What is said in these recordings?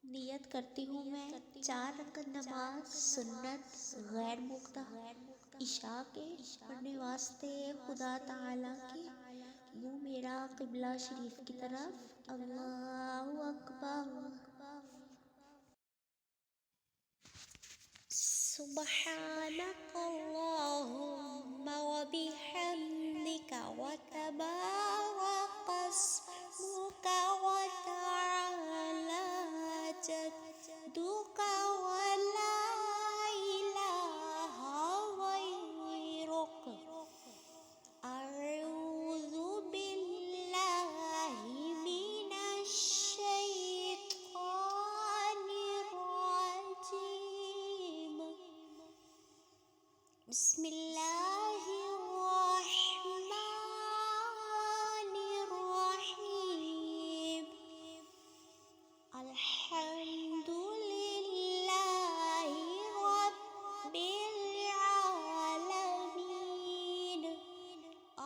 नियत करती हूँ मैं 4 रकात नमाज सुन्नत गैर मुक्ता इशा के पढ़ने वास्ते खुदा ताला की। मुँह मेरा क़िबला शरीफ की तरफ। अल्लाहु अकबर। सुब्हानकल्लाहुम्मा व बिहम्दिका व तबारक अस्मुका व तआला जद्दुका व ला इलाहा गैरुक। अऊज़ु बिल्लाहि मिनश शैतानिर रजीम। बिस्मिल्लाहिर्रहमानिर्रहीम। अल्हम्दुलिल्लाहि रब्बिल आलमीन।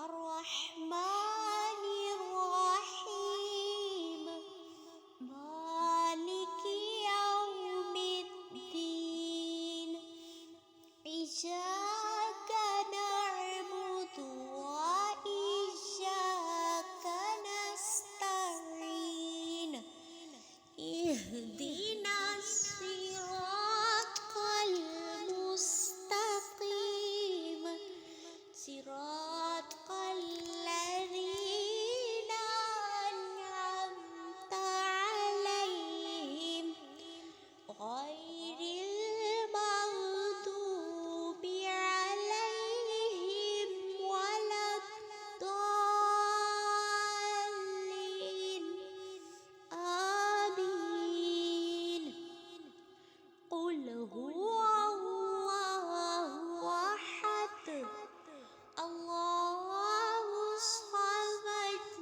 अर्रहमानिर्रहीम। मालिकि यौमिद्दीन। इय्याका नअबुदु व इय्याका नस्तईन। इहदिनास सिरातल मुस्तकीम। सिरातल लज़ीना अन्अमता अलैहिम गैरिल मग़दूबि अलैहिम वलद्दाल्लीन। आमीन। क़ुल हुवल्लाहु अहद। अल्लाहु समद।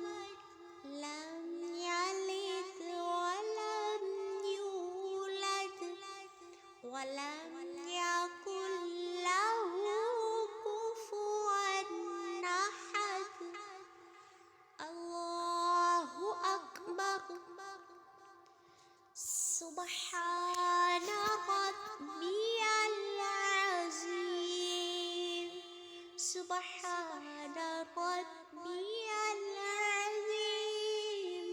लम यलिद वलम यूलद वलम यकुल लहू कुफुवन अहद। अल्लाहु अकबर। सुब्हान रब्बियल अज़ीम। सुब्हान रब्बियल अज़ीम।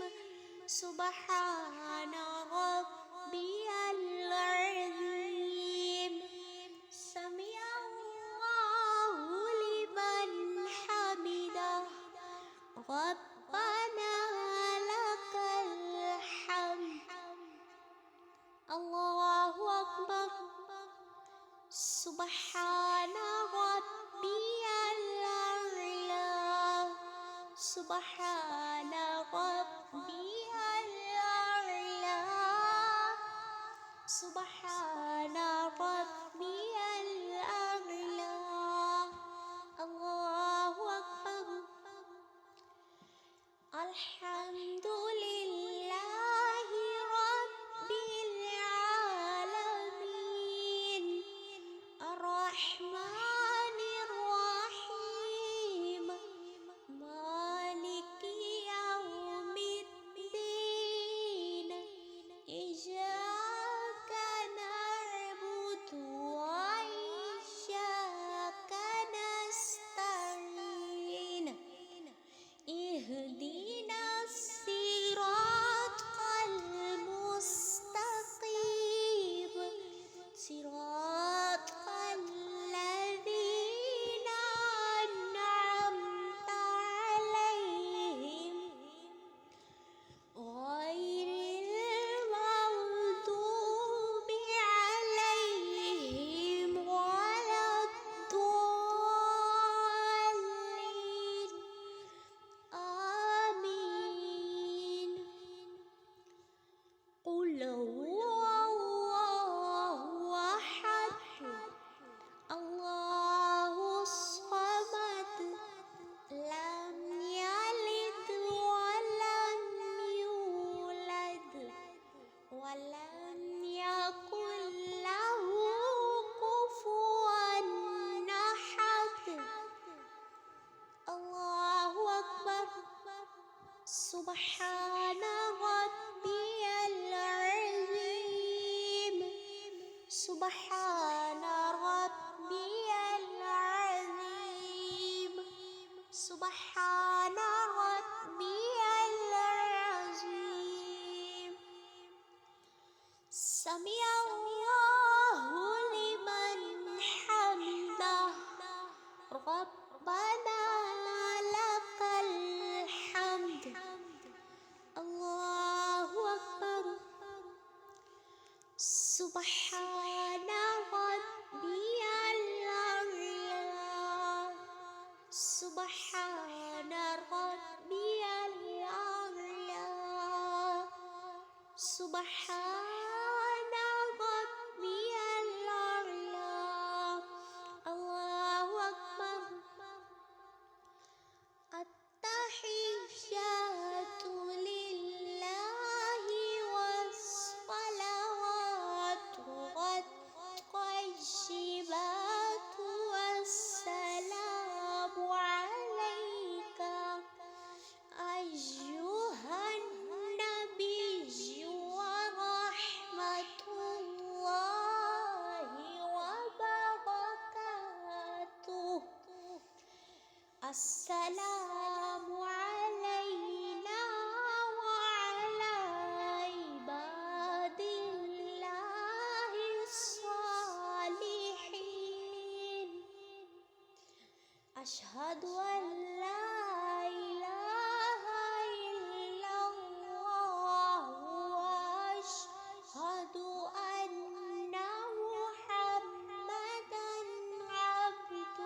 सुब्हान रब्बियल अज़ीम। समिअल्लाहु लिमन हमिदह। रब्बना लकल हम्द। अल्लाहु अकबर। सुब्हान रब्बियल अअला। सुब्हान रब्बियल अअला। सुब्हान रब्बियल अअला। अल्लाहु अकबर। अल्हम्दुलिल्लाहि रब्बिल आलमीन। अर्रहमानिर रहीम। मालिकि यौमिद्दीन। इय्याका नअबुदु व इय्याका नस्तईन। इहदिनास सिरातल मुस्तकीम। सिरातल लज़ीना अन्अमता अलैहिम गैरिल मग़दूबि अलैहिम वलद्दाल्लीन। आमीन। क़ुल हुवल्लाहु अहद। अल्लाहु समद। लम यलिद वलम यूलद वलम यकुल लहू कुफुवन अहद। अल्लाहु अकबर। सुब्हान रब्बियल अज़ीम। سبحان ربي العظيم سبحان ربي العظيم سمع الله لمن حمده ربنا لك الحمد الله أكبر سبحان ربي الأعلى سبحان ربي الأعلى سبحان ربي الأعلى الله أكبر التحيات لله والصلوات والطيبات والسلام عليك أيها النبي ورحمة الله وبركاته السلام علينا وعلى عباد الله الصالحين أشهد أن لا إله إلا الله وأشهد أن محمدا عبده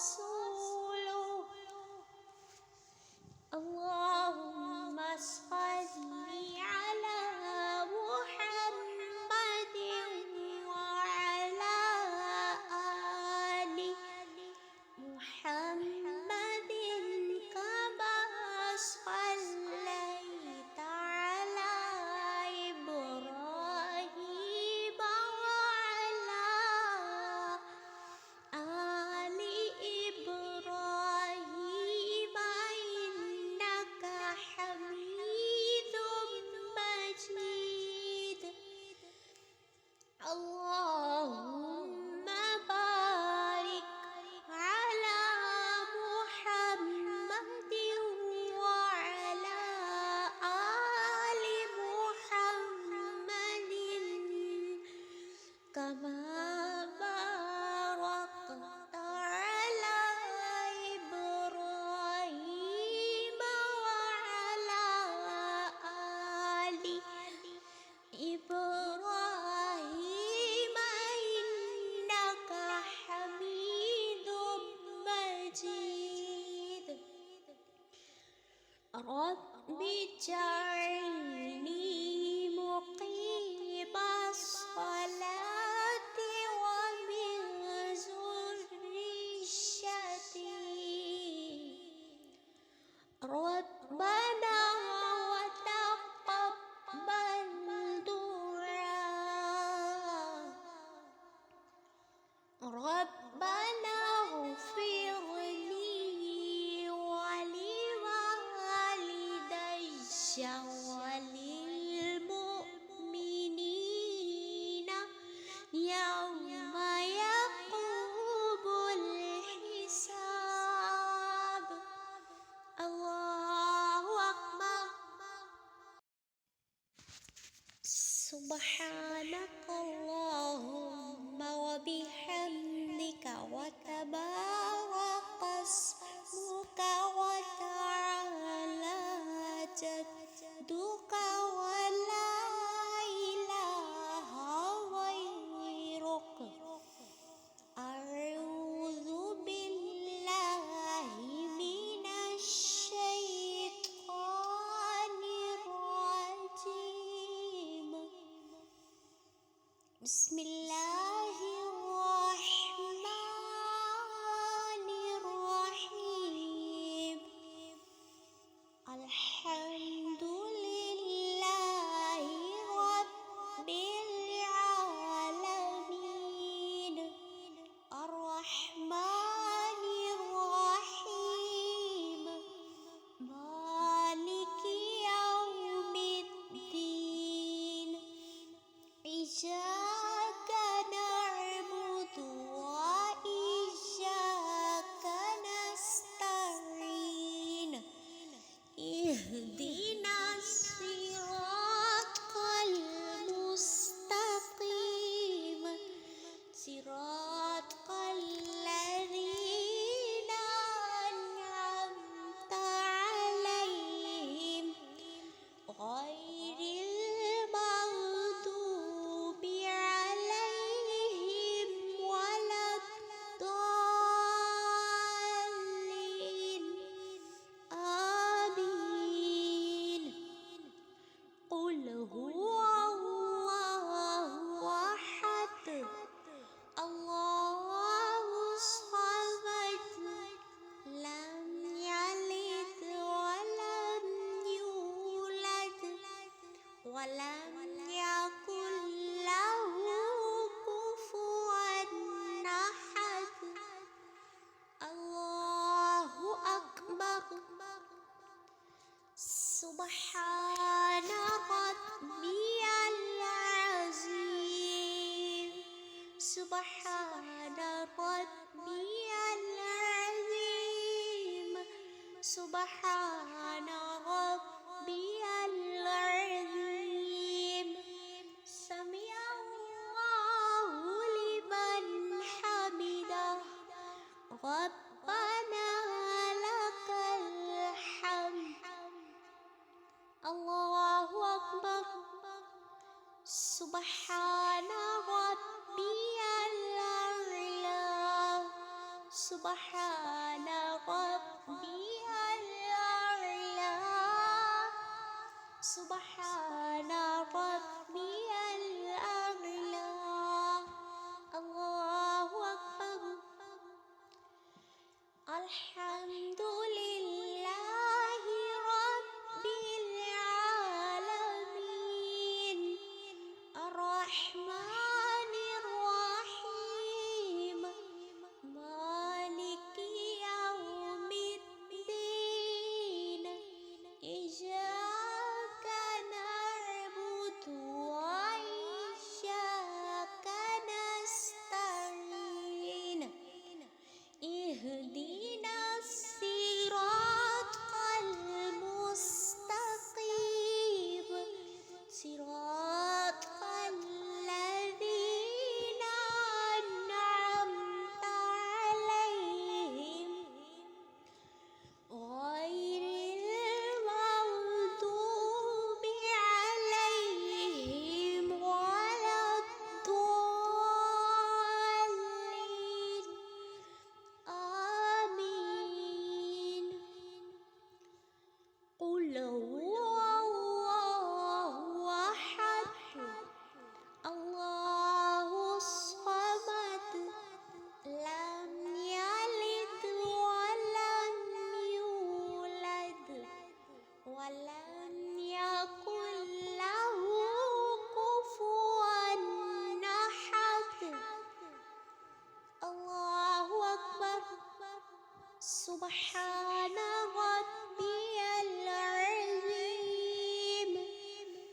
ورسوله اللهم صل على محمد وعلى آل محمد كما صليت على إبراهيم وعلى آل إبراهيم إنك حميد مجيد اللهم بارك على محمد وعلى آل محمد كما باركت على إبراهيم وعلى آل إبراهيم إنك حميد مجيد رب اجعلني مقيم الصلاة ومن ذريتي ربنا وتقبل دعاء ربنا اغفر لي ولوالدي وللمؤمنين يوم يقوم الحساب الله أكبر سبحانك اللهم وبحمدك وتبارك اسمك وتعالى جدك ولا إله غيرك أعوذ بالله من الشيطان الرجيم بسم الله الرحمن الرحيم الحمد لله رب العالمين الرحمن الرحيم مالك يوم الدين إياك سبحان ربي العظيم سبحان ربي العظيم سمع الله لمن حمده ربنا لك الحمد الله أكبر سبحان ربي الأعلى سبحان ربي الأعلى سبحان ربي الأعلى الله أكبر الحمد لله رب العالمين الرحمن الرحيم مالك يوم الدين إياك نعبد وإياك نستعين اهدنا الصراط المستقيم صراط الذين أنعمت عليهم غير المغضوب عليهم ولا الضالين آمين قل هو الله أحد الله الصمد لم يلد ولم يولد ولم يكن له كفوا أحد الله أكبر سبحان ربي العظيم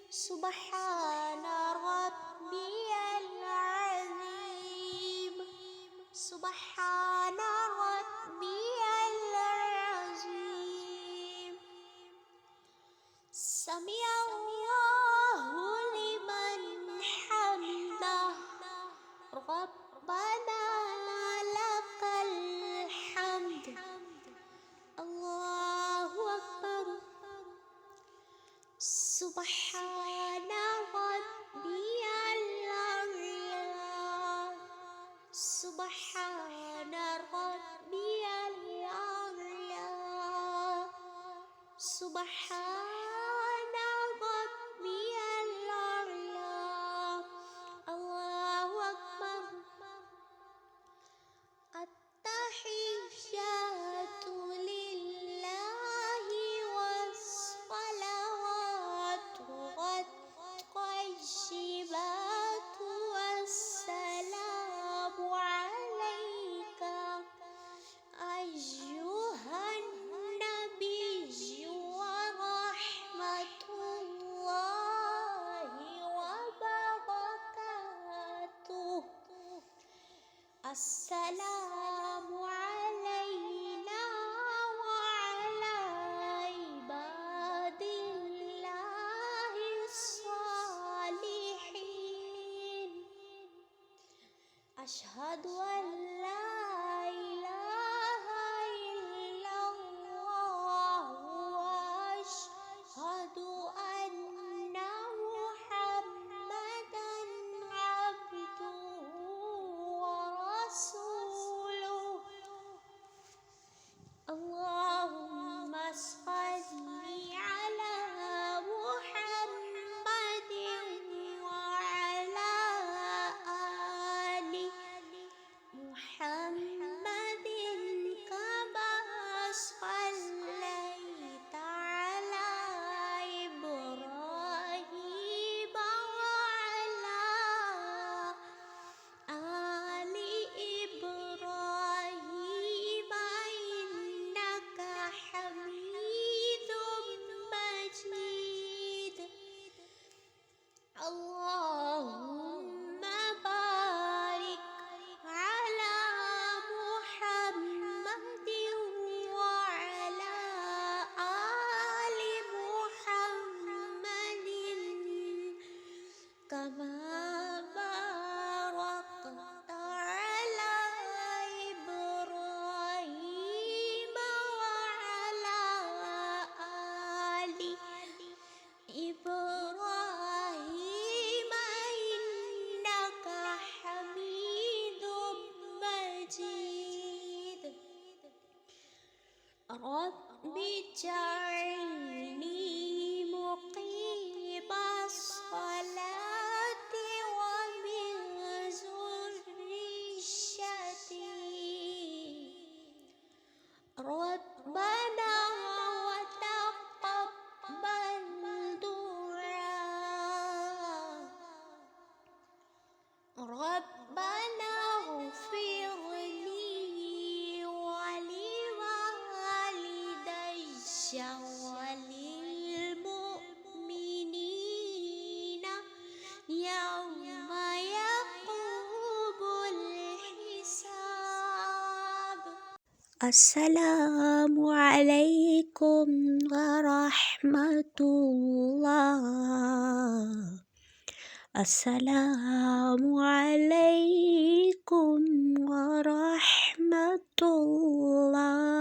سبحان ربي العظيم سبحان ربي العظيم سمع الله لمن حمده ربنا لك الحمد الله أكبر سبحان ربي الأعلى سبحان ربي الأعلى سبحان ربي الأعلى الله أكبر التحيات لله والصلوات والطيبات والسلام عليك أيها النبي ورحمة الله وبركاته السلام علينا وعلى عباد الله الصالحين أشهد أن لا إله إلا الله وأشهد أن محمدا عبده ورسوله اللهم صل على محمد وعلى آل محمد رب اجعلني مقيم الصلاة ومن ذريتي ربنا وتقبل دعاء ربنا اغفر لي ولوالدي وللمؤمنين يوم يقوم الحساب. السلام عليكم ورحمة الله. السلام عليكم ورحمة الله.